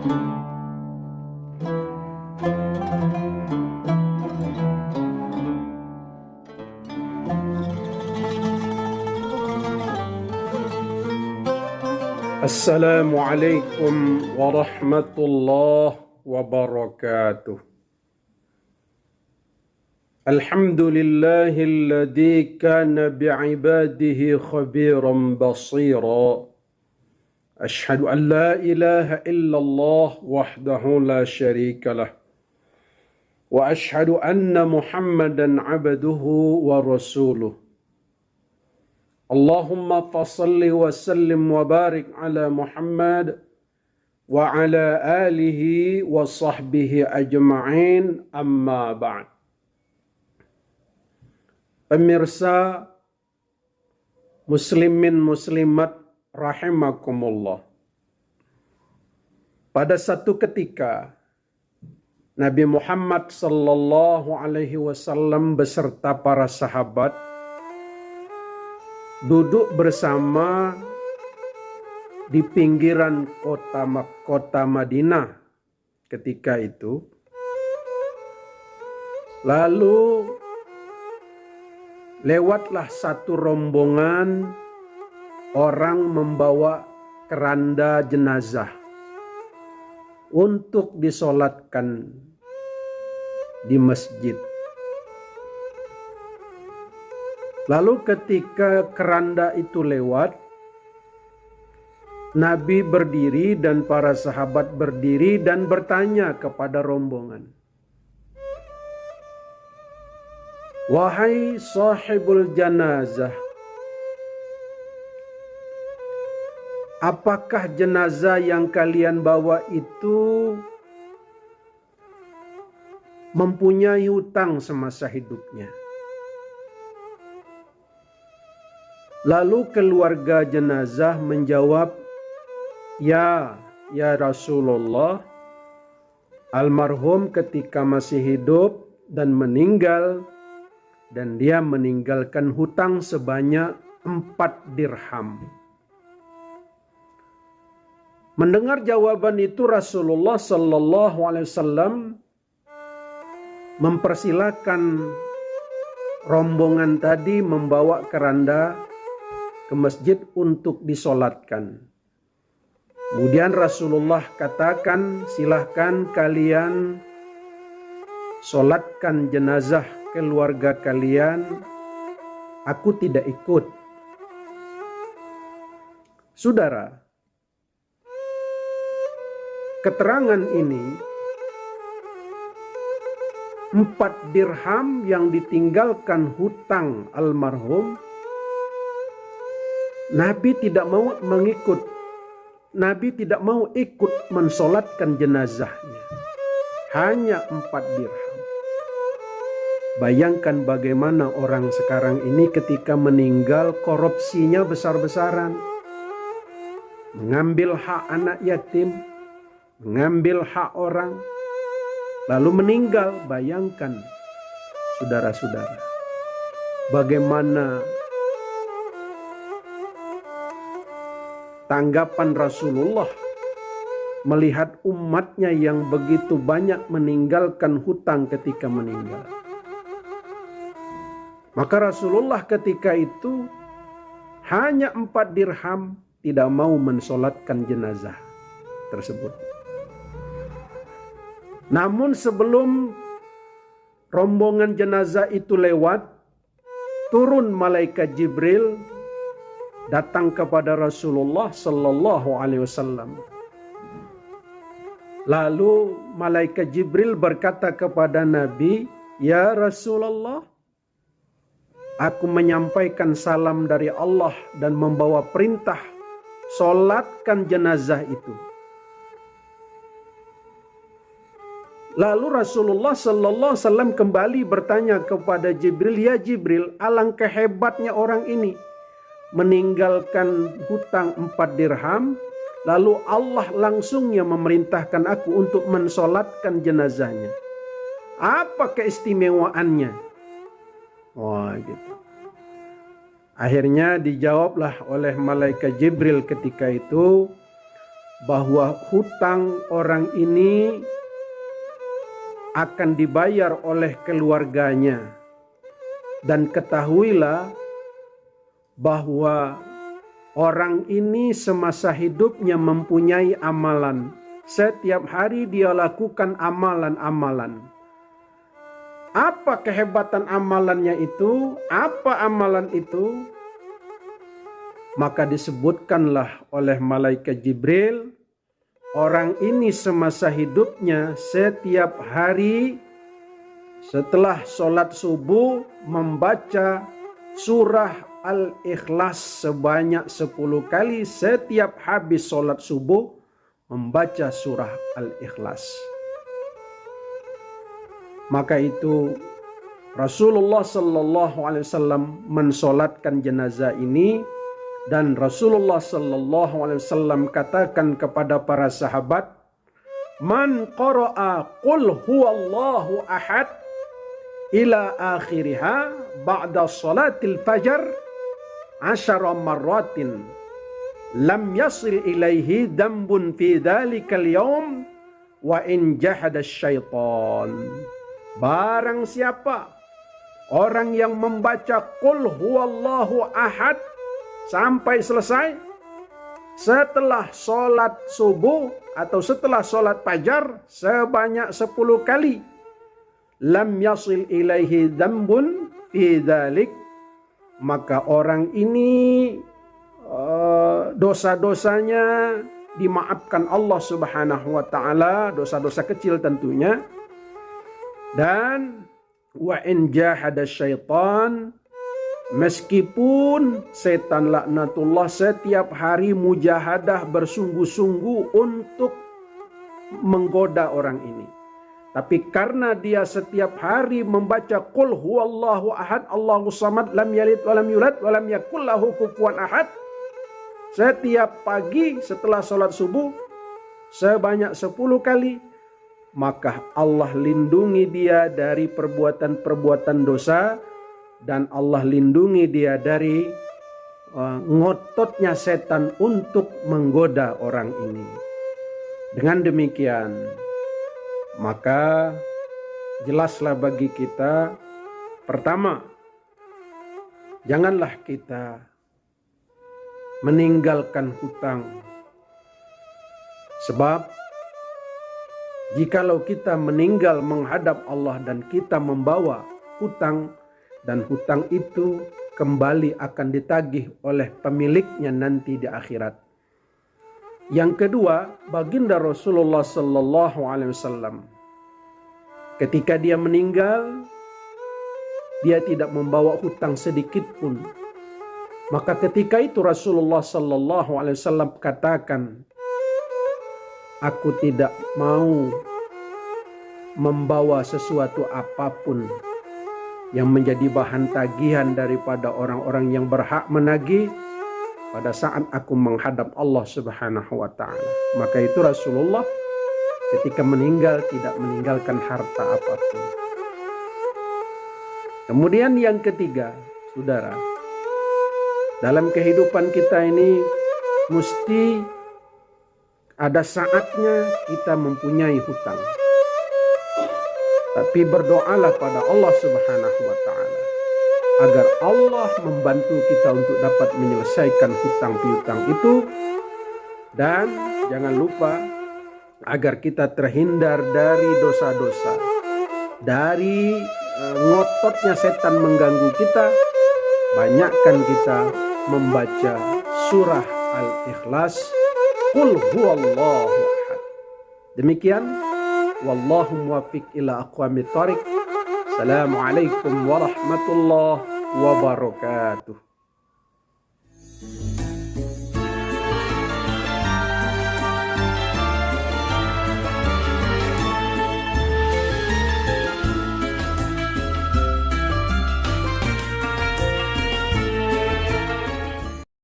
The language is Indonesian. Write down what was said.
Assalamualaikum warahmatullahi wabarakatuh. Alhamdulillahilladzi kana bi'ibadihi khabiran basira. Ashhadu an la ilaha illallah wahdahu la syarika lah. Wa ashhadu anna Muhammadan abduhu wa rasuluh. Allahumma fasalli wa sallim wa barik ala Muhammad wa ala alihi wa sahbihi ajma'in, amma ba'd. Pemirsa muslimin muslimat rahimakumullah. Pada satu ketika Nabi Muhammad sallallahu alaihi wasallam beserta para sahabat duduk bersama di pinggiran kota Madinah ketika itu. Lalu lewatlah satu rombongan orang membawa keranda jenazah untuk disolatkan di masjid. Lalu ketika keranda itu lewat, Nabi berdiri dan para sahabat berdiri dan bertanya kepada rombongan, "Wahai sahibul janazah, apakah jenazah yang kalian bawa itu mempunyai hutang semasa hidupnya?" Lalu keluarga jenazah menjawab, Ya Rasulullah, almarhum ketika masih hidup dan meninggal, dan dia meninggalkan hutang sebanyak 4 dirham. Mendengar jawaban itu, Rasulullah sallallahu alaihi wasallam mempersilakan rombongan tadi membawa keranda ke masjid untuk disolatkan. Kemudian Rasulullah katakan, silahkan kalian solatkan jenazah keluarga kalian, aku tidak ikut. Saudara, keterangan ini 4 dirham yang ditinggalkan hutang almarhum, Nabi tidak mau mengikut. Nabi tidak mau ikut mensolatkan jenazahnya. Hanya 4 dirham. Bayangkan bagaimana orang sekarang ini ketika meninggal korupsinya besar-besaran. Mengambil hak anak yatim, mengambil hak orang, lalu meninggal. Bayangkan saudara-saudara, bagaimana tanggapan Rasulullah melihat umatnya yang begitu banyak meninggalkan hutang ketika meninggal. Maka Rasulullah ketika itu hanya 4 dirham tidak mau mensolatkan jenazah tersebut. Namun sebelum rombongan jenazah itu lewat, turun malaikat Jibril datang kepada Rasulullah sallallahu alaihi wasallam. Lalu malaikat Jibril berkata kepada Nabi, "Ya Rasulullah, aku menyampaikan salam dari Allah dan membawa perintah solatkan jenazah itu." Lalu Rasulullah sallallahu alaihi wasallam kembali bertanya kepada Jibril, "Ya Jibril, alangkah hebatnya orang ini meninggalkan hutang 4 dirham, lalu Allah langsungnya memerintahkan aku untuk mensolatkan jenazahnya. Apa keistimewaannya?" Wah, gitu. Akhirnya dijawablah oleh malaikat Jibril ketika itu bahwa hutang orang ini akan dibayar oleh keluarganya. Dan ketahuilah bahwa orang ini semasa hidupnya mempunyai amalan. Setiap hari dia lakukan amalan-amalan. Apa kehebatan amalannya itu? Apa amalan itu? Maka disebutkanlah oleh malaikat Jibril, orang ini semasa hidupnya setiap hari setelah sholat subuh membaca surah Al-Ikhlas sebanyak 10 kali. Setiap habis sholat subuh membaca surah Al-Ikhlas. Maka itu Rasulullah Sallallahu Alaihi Wasallam mensolatkan jenazah ini, dan Rasulullah Sallallahu Alaihi Wasallam katakan kepada para sahabat, "Man qara'a qul huwallahu ahad ila akhiriha ba'da salatil fajar 10 marratin lam yasil ilaihi dambun fi dhalikal yawm wa in jahada syaitan." Barang siapa orang yang membaca qul huwallahu ahad sampai selesai setelah sholat subuh atau setelah sholat fajar sebanyak 10 kali, lam yasil ilaihi dambun fi dzalik, maka orang ini dosa-dosanya dimaafkan Allah Subhanahu wa taala, dosa-dosa kecil tentunya. Dan wa in jahada syaitan, meskipun setan laknatullah setiap hari mujahadah bersungguh-sungguh untuk menggoda orang ini, tapi karena dia setiap hari membaca qul huwallahu ahad Allahu samad lam yalid walam yulad walam yakul lahu kufuwan ahad setiap pagi setelah sholat subuh sebanyak 10 kali, maka Allah lindungi dia dari perbuatan-perbuatan dosa, dan Allah lindungi dia dari ngototnya setan untuk menggoda orang ini. Dengan demikian, maka jelaslah bagi kita, pertama, janganlah kita meninggalkan hutang. Sebab jikalau kita meninggal menghadap Allah dan kita membawa hutang, dan hutang itu kembali akan ditagih oleh pemiliknya nanti di akhirat. Yang kedua, baginda Rasulullah Sallallahu Alaihi Wasallam ketika dia meninggal, dia tidak membawa hutang sedikit pun. Maka ketika itu Rasulullah Sallallahu Alaihi Wasallam katakan, aku tidak mau membawa sesuatu apapun yang menjadi bahan tagihan daripada orang-orang yang berhak menagih pada saat aku menghadap Allah Subhanahu wa taala. Maka itu Rasulullah ketika meninggal tidak meninggalkan harta apapun. Kemudian yang ketiga, saudara, dalam kehidupan kita ini mesti ada saatnya kita mempunyai hutang. Tapi berdoalah pada Allah Subhanahu wa taala agar Allah membantu kita untuk dapat menyelesaikan hutang piutang itu, dan jangan lupa agar kita terhindar dari dosa-dosa, dari ngototnya setan mengganggu kita. Banyakkan kita membaca surah Al-Ikhlas, qul huwallahu ahad. Demikian, wallahu muwaffiq ila aqwamit thariq. Assalamualaikum warahmatullahi wabarakatuh.